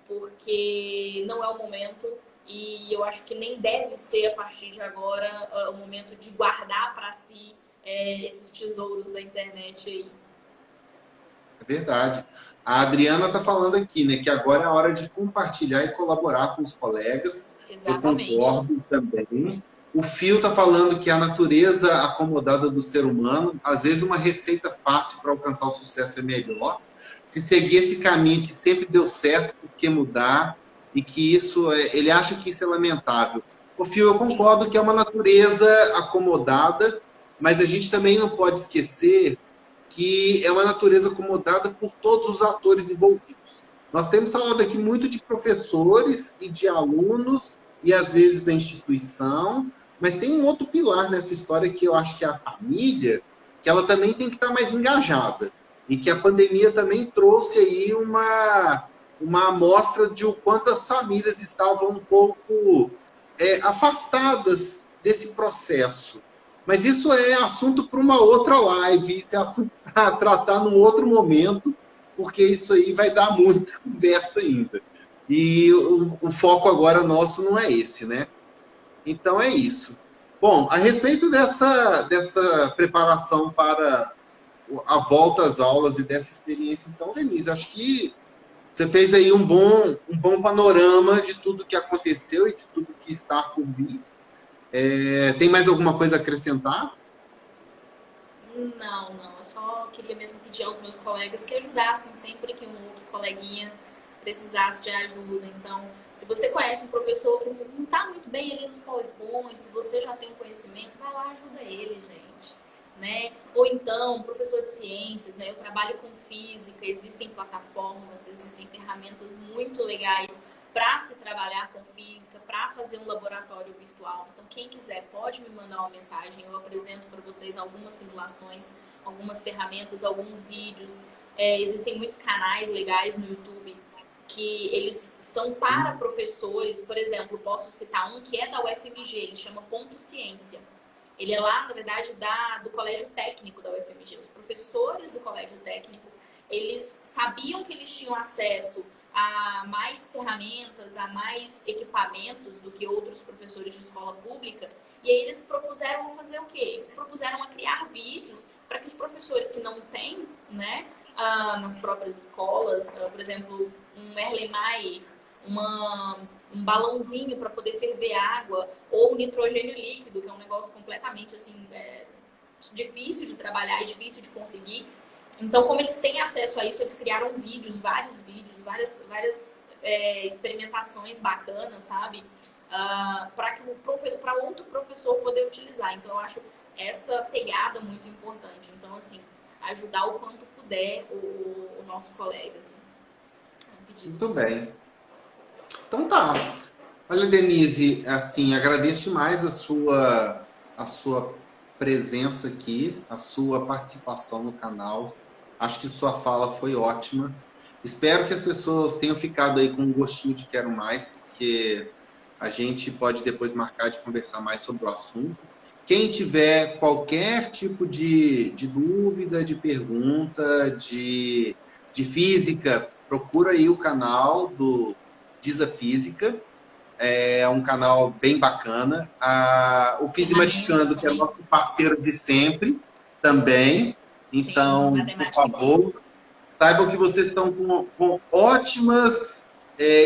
porque não é o momento e eu acho que nem deve ser a partir de agora o momento de guardar para si esses tesouros da internet aí. É verdade. A Adriana está falando aqui, né, que agora é a hora de compartilhar e colaborar com os colegas. Exatamente. Eu concordo também. O Fio está falando que a natureza acomodada do ser humano, às vezes uma receita fácil para alcançar o sucesso é melhor. Se seguir esse caminho que sempre deu certo, por que mudar? E que isso, ele acha que isso é lamentável. O Fio, eu concordo que é uma natureza acomodada, mas a gente também não pode esquecer que é uma natureza acomodada por todos os atores envolvidos. Nós temos falado aqui muito de professores e de alunos, e às vezes da instituição, mas tem um outro pilar nessa história que eu acho que é a família, que ela também tem que estar mais engajada. E que a pandemia também trouxe aí uma amostra de o quanto as famílias estavam um pouco afastadas desse processo. Mas isso é assunto para uma outra live, isso é assunto para tratar num outro momento, porque isso aí vai dar muita conversa ainda. E o foco agora nosso não é esse, né? Então é isso. Bom, a respeito dessa preparação para a volta às aulas e dessa experiência, então, Denise, acho que você fez aí um bom panorama de tudo que aconteceu e de tudo que está por vir. Tem mais alguma coisa a acrescentar? Não. Eu só queria mesmo pedir aos meus colegas que ajudassem sempre que um outro coleguinha precisasse de ajuda. Então, se você conhece um professor que não está muito bem ali nos PowerPoints, se você já tem um conhecimento, vai lá, ajuda ele, gente. Né? Ou então, professor de ciências, né? Eu trabalho com física, existem plataformas, existem ferramentas muito legais para se trabalhar com física, para fazer um laboratório virtual. Então, quem quiser pode me mandar uma mensagem, eu apresento para vocês algumas simulações, algumas ferramentas, alguns vídeos. Existem muitos canais legais no YouTube que eles são para professores. Por exemplo, posso citar um que é da UFMG, ele chama Ponto Ciência. Ele é lá, na verdade, do Colégio Técnico da UFMG. Os professores do Colégio Técnico, eles sabiam que eles tinham acesso a mais ferramentas, a mais equipamentos do que outros professores de escola pública. E aí eles propuseram a fazer o quê? Eles propuseram a criar vídeos para que os professores que não têm, né, nas próprias escolas, por exemplo, um Erlenmeyer, um balãozinho para poder ferver água, ou nitrogênio líquido, que é um negócio completamente assim, difícil de trabalhar e difícil de conseguir. Então, como eles têm acesso a isso, eles criaram vídeos, várias experimentações bacanas, sabe? Para outro professor poder utilizar. Então, eu acho essa pegada muito importante. Então, assim, ajudar o quanto puder o nosso colega. Assim. Muito bem. Então tá. Olha, Denise, assim, agradeço demais a sua presença aqui, a sua participação no canal. Acho que sua fala foi ótima. Espero que as pessoas tenham ficado aí com um gostinho de quero mais, porque a gente pode depois marcar de conversar mais sobre o assunto. Quem tiver qualquer tipo de dúvida, de pergunta, de física, procura aí o canal do Desafísica. É um canal bem bacana. O Fisimaticando, que é nosso parceiro de sempre, também. Então, sim, por favor, saibam que vocês estão com ótimas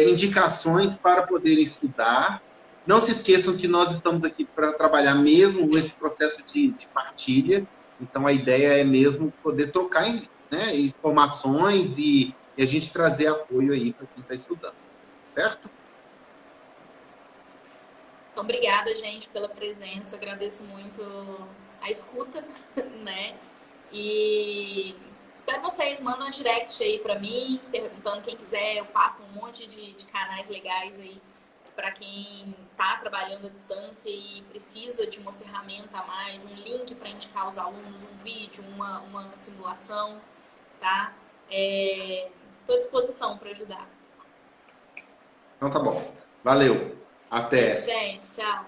indicações para poderem estudar. Não se esqueçam que nós estamos aqui para trabalhar mesmo esse processo de partilha. Então, a ideia é mesmo poder trocar, né, informações e a gente trazer apoio aí para quem está estudando. Certo? Então, obrigada, gente, pela presença. Agradeço muito a escuta, né? E espero vocês. Mandam um direct aí para mim, perguntando quem quiser. Eu passo um monte de canais legais aí para quem está trabalhando à distância e precisa de uma ferramenta a mais, um link para indicar aos alunos, um vídeo, uma simulação, tá? Estou à disposição para ajudar. Então tá bom. Valeu. Até. Beijo, gente. Tchau.